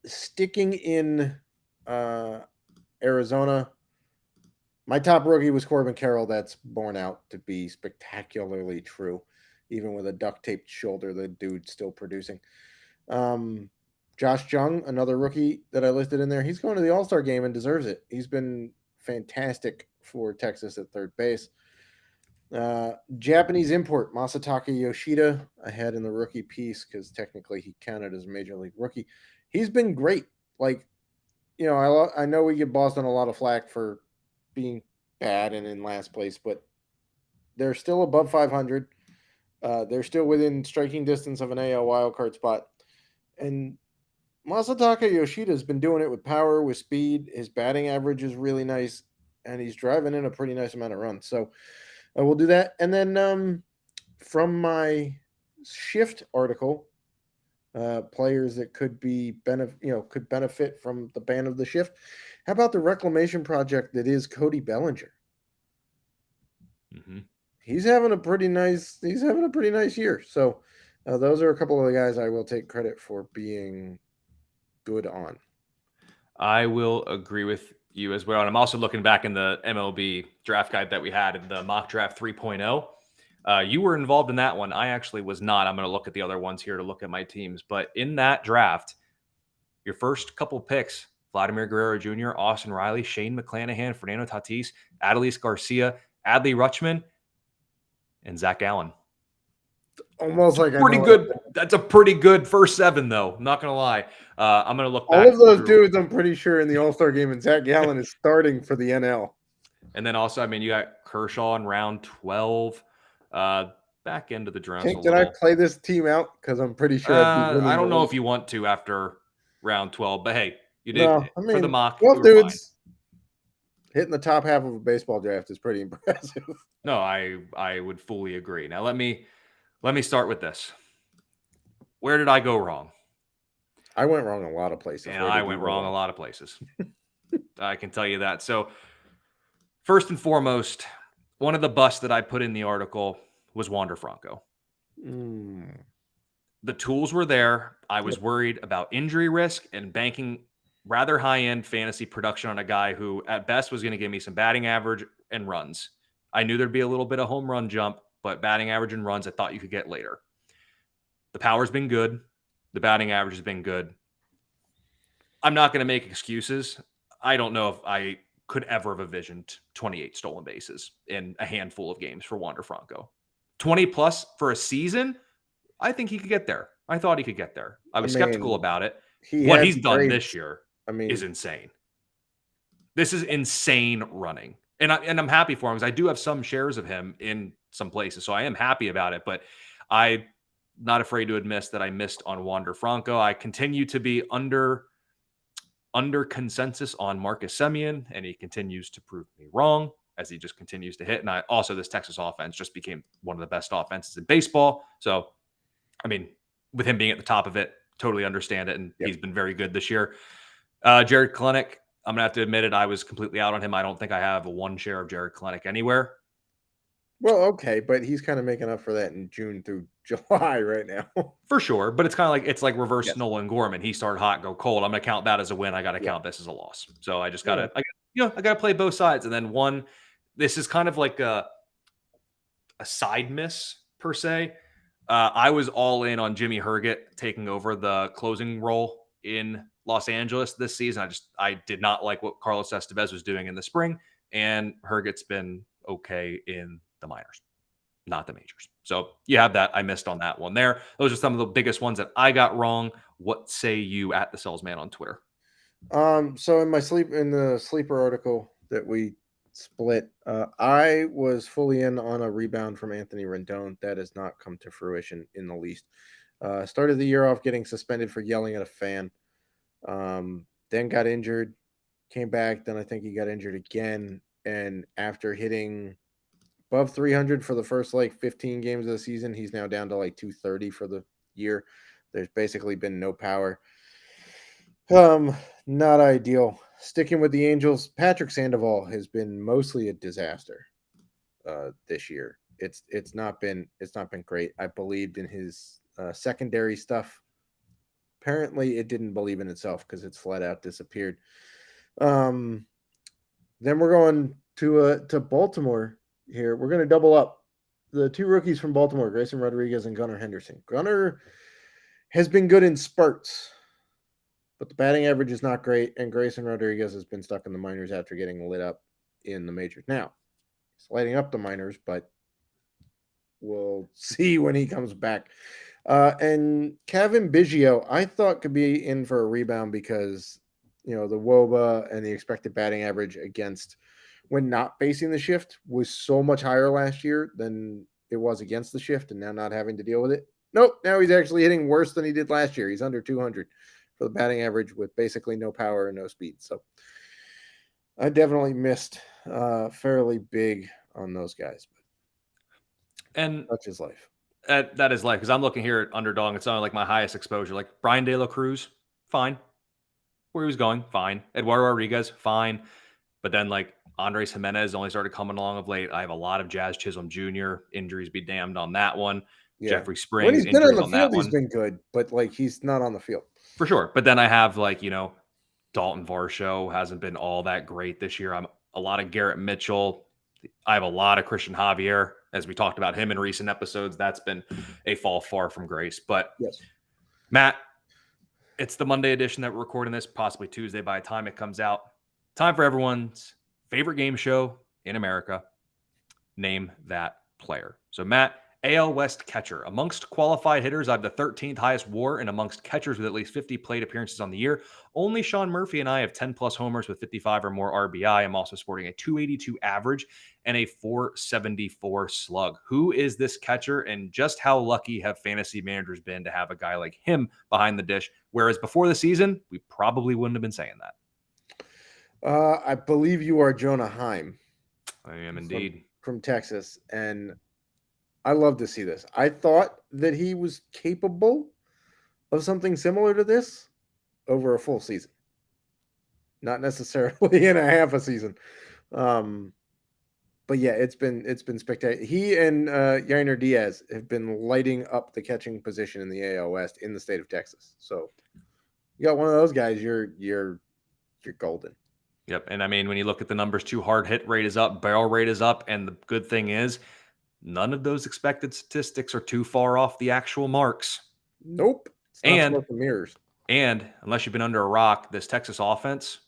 Sticking in Arizona, my top rookie was Corbin Carroll. That's borne out to be spectacularly true. Even with a duct-taped shoulder, the dude's still producing. Josh Jung, another rookie that I listed in there, he's going to the All-Star game and deserves it. He's been fantastic for Texas at third base. Japanese import, Masataka Yoshida, I had in the rookie piece because technically he counted as a major league rookie. He's been great. Like, I know we give Boston a lot of flack for being bad and in last place, but they're still above 500. They're still within striking distance of an AL wildcard spot. And Masataka Yoshida has been doing it with power, with speed. His batting average is really nice, and he's driving in a pretty nice amount of runs. So we'll do that. And then from my shift article, players that could benefit from the ban of the shift. How about the reclamation project that is Cody Bellinger? Mm-hmm. He's having a pretty nice year. So those are a couple of the guys I will take credit for being good on. I will agree with you as well. And I'm also looking back in the MLB draft guide that we had in the mock draft 3.0. You were involved in that one. I actually was not. I'm going to look at the other ones here to look at my teams. But in that draft, your first couple picks, Vladimir Guerrero Jr., Austin Riley, Shane McClanahan, Fernando Tatis, Adolis Garcia, Adley Rutschman, and Zach Allen. Almost like pretty good. That's a pretty good first 7, though. I'm not going to lie. I'm going to look back. All of those dudes, I'm pretty sure, in the All-Star game, and Zach Gallen is starting for the NL. And then also, I mean, you got Kershaw in round 12. Back into the draft a Hank, did I little. play this team out? Because I'm pretty sure I'd be I winning the don't know league. if you want to after round 12, but hey, you did No, I for the mean, mock. You 12 were fine. dudes hitting the top half of a baseball draft is pretty impressive. No, I would fully agree. Now let me start with this. Where did I go wrong? I went wrong a lot of places. And Where I did you went go wrong a lot of places. I can tell you that. So first and foremost, one of the busts that I put in the article was Wander Franco. The tools were there. I was worried about injury risk and banking rather high-end fantasy production on a guy who at best was going to give me some batting average and runs. I knew there'd be a little bit of home run jump, but batting average and runs I thought you could get later. The power's been good. The batting average has been good. I'm not going to make excuses. I don't know if I could ever have envisioned 28 stolen bases in a handful of games for Wander Franco. 20 plus for a season, I think he could get there. I thought he could get there. I was skeptical about it. What he's done this year is insane. This is insane running. And I'm happy for him because I do have some shares of him in some places. So I am happy about it. But I'm not afraid to admit that I missed on Wander Franco. I continue to be under consensus on Marcus Semien, and he continues to prove me wrong as he just continues to hit. And this Texas offense just became one of the best offenses in baseball. So, I mean, with him being at the top of it, totally understand it. And he's been very good this year. Jared Kelenic, I'm going to have to admit it. I was completely out on him. I don't think I have a one share of Jared Kelenic anywhere. Well, okay, but he's kind of making up for that in June through July right now. For sure. But it's like reverse Nolan Gorman. He started hot, go cold. I'm going to count that as a win. I got to count this as a loss. So I just got to, I got to play both sides. And then this is kind of like a side miss per se. I was all in on Jimmy Herget taking over the closing role in Los Angeles this season. I did not like what Carlos Estevez was doing in the spring, and Herget's been okay in the minors, not the majors. So you have that. I missed on that one there. Those are some of the biggest ones that I got wrong. What say you at the Selz Man on Twitter? So in the sleeper article that we split, I was fully in on a rebound from Anthony Rendon. That has not come to fruition in the least. Started the year off getting suspended for yelling at a fan. Then got injured, came back. Then I think he got injured again. And after hitting above 300 for the first 15 games of the season, he's now down to 230 for the year. There's basically been no power. Not ideal. Sticking with the Angels, Patrick Sandoval has been mostly a disaster this year. It's not been great. I believed in his secondary stuff. Apparently, it didn't believe in itself because it's flat out disappeared. Then we're going to Baltimore here. We're going to double up the two rookies from Baltimore, Grayson Rodriguez and Gunnar Henderson. Gunnar has been good in spurts, but the batting average is not great, and Grayson Rodriguez has been stuck in the minors after getting lit up in the majors. Now, he's lighting up the minors, but we'll see when he comes back. And Kevin Biggio, I thought could be in for a rebound because, the WOBA and the expected batting average against when not facing the shift was so much higher last year than it was against the shift, and now not having to deal with it. Nope, now he's actually hitting worse than he did last year. He's under 200 for the batting average with basically no power and no speed. So I definitely missed fairly big on those guys. And that's his life. That is life, because I'm looking here at Underdog. It's only my highest exposure. Like Brian De La Cruz, fine. Where he was going, fine. Eduardo Rodriguez, fine. But then Andres Jimenez only started coming along of late. I have a lot of Jazz Chisholm Jr. Injuries be damned on that one. Yeah. Jeffrey Springs. When he's been on the field, he's been good, but he's not on the field. For sure. But then I have Dalton Varsho hasn't been all that great this year. I'm a lot of Garrett Mitchell. I have a lot of Christian Javier, as we talked about him in recent episodes. That's been a fall far from grace. But yes, Matt, it's the Monday edition that we're recording this, possibly Tuesday by the time it comes out. Time for everyone's favorite game show in America. Name that player. So, Matt, AL West catcher. Amongst qualified hitters, I have the 13th highest WAR, and amongst catchers with at least 50 plate appearances on the year, only Sean Murphy and I have 10 plus homers with 55 or more RBI. I'm also sporting a 282 average and a 474 slug. Who is this catcher, and just how lucky have fantasy managers been to have a guy like him behind the dish? Whereas before the season, we probably wouldn't have been saying that. I believe you are Jonah Heim. I am indeed. From Texas, and I love to see this. I thought that he was capable of something similar to this over a full season, not necessarily in a half a season. But yeah, it's been spectacular. He and Yainer Diaz have been lighting up the catching position in the AL West in the state of Texas. So you got one of those guys, you're golden. Yep. And I mean, when you look at the numbers too, hard hit rate is up, barrel rate is up. And the good thing is none of those expected statistics are too far off the actual marks. Nope. It's not smoke and mirrors. And unless you've been under a rock, this Texas offense,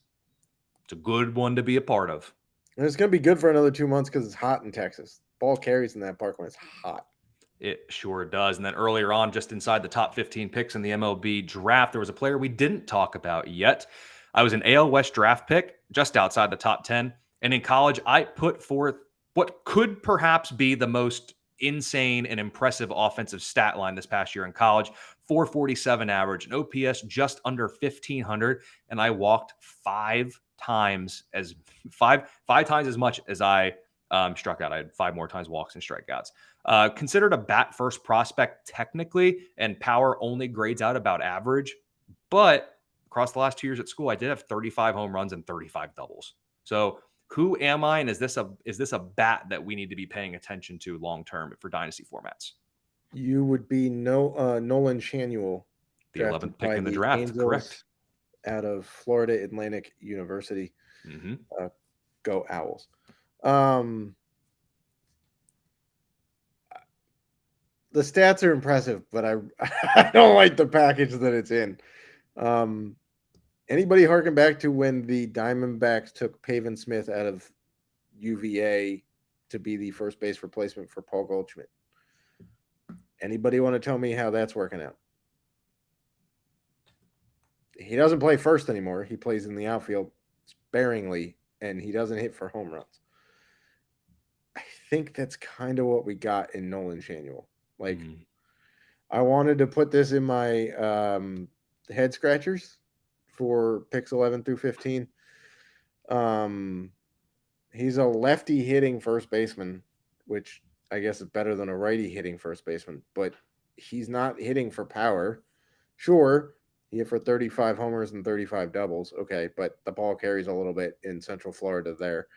it's a good one to be a part of. And it's going to be good for another 2 months because it's hot in Texas. Ball carries in that park when it's hot. It sure does. And then earlier on, just inside the top 15 picks in the MLB draft, there was a player we didn't talk about yet. I was an AL West draft pick, just outside the top 10. And in college, I put forth what could perhaps be the most insane and impressive offensive stat line this past year in college. 447 average, an OPS just under 1,500. And I walked five times as much as I struck out. I had 5 more times walks and strikeouts. Considered a bat first prospect technically, and power only grades out about average. But across the last 2 years at school, I did have 35 home runs and 35 doubles. So who am I? And is this a bat that we need to be paying attention to long term for dynasty formats? You would be Nolan Shanuel, the 11th pick in the draft, Angels, correct? Out of Florida Atlantic University. Mm-hmm. Go Owls. The stats are impressive, but I don't like the package that it's in. Anybody harken back to when the Diamondbacks took Pavin Smith out of UVA to be the first base replacement for Paul Goldschmidt? Anybody want to tell me how that's working out? He doesn't play first anymore. He plays in the outfield sparingly, and he doesn't hit for home runs. I think that's kind of what we got in Nolan Shanuel. I wanted to put this in my head scratchers for picks 11 through 15. He's a lefty hitting first baseman, which I guess is better than a righty hitting first baseman, but he's not hitting for power. Sure, he hit for 35 homers and 35 doubles. Okay, but the ball carries a little bit in Central Florida there.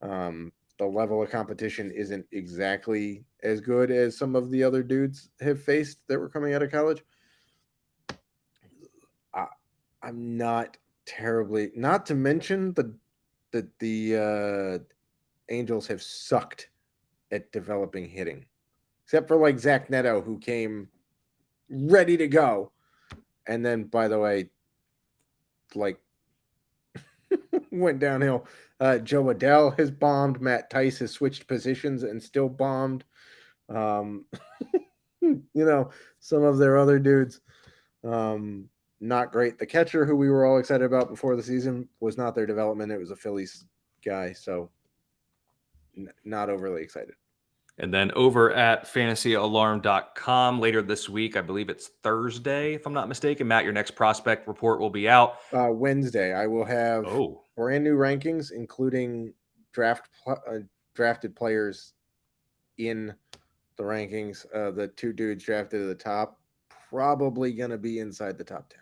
The level of competition isn't exactly as good as some of the other dudes have faced that were coming out of college. I'm not terribly, not to mention that the Angels have sucked at developing hitting, except for like Zach Neto, who came ready to go. And then, by the way, went downhill. Joe Adell has bombed. Matt Tice has switched positions and still bombed. Some of their other dudes, not great. The catcher, who we were all excited about before the season, was not their development. It was a Phillies guy, so not overly excited. And then over at fantasyalarm.com later this week, I believe it's Thursday, if I'm not mistaken, Matt, your next prospect report will be out. Wednesday, I will have brand new rankings, including drafted players in the rankings. The 2 dudes drafted at the top, probably going to be inside the top 10.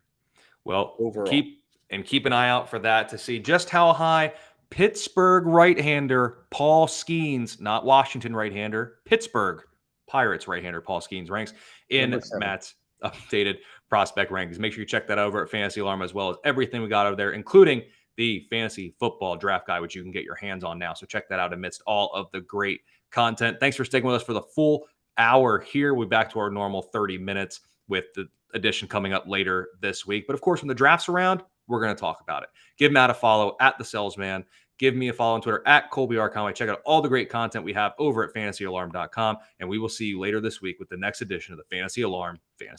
Well, overall. Keep an eye out for that to see just how high Pittsburgh right-hander Paul Skeens, not Washington right-hander, Pittsburgh Pirates right-hander Paul Skeens ranks in Matt's updated prospect rankings. Make sure you check that over at Fantasy Alarm, as well as everything we got over there, including the fantasy football draft guide, which you can get your hands on now. So check that out amidst all of the great content. Thanks for sticking with us for the full hour here. We're back to our normal 30 minutes with the edition coming up later this week. But of course, when the draft's around, we're going to talk about it. Give Matt a follow at the Selz Man. give me a follow on Twitter at Colby R. Conway. Check out all the great content we have over at fantasyalarm.com. And we will see you later this week with the next edition of the Fantasy Alarm Fantasy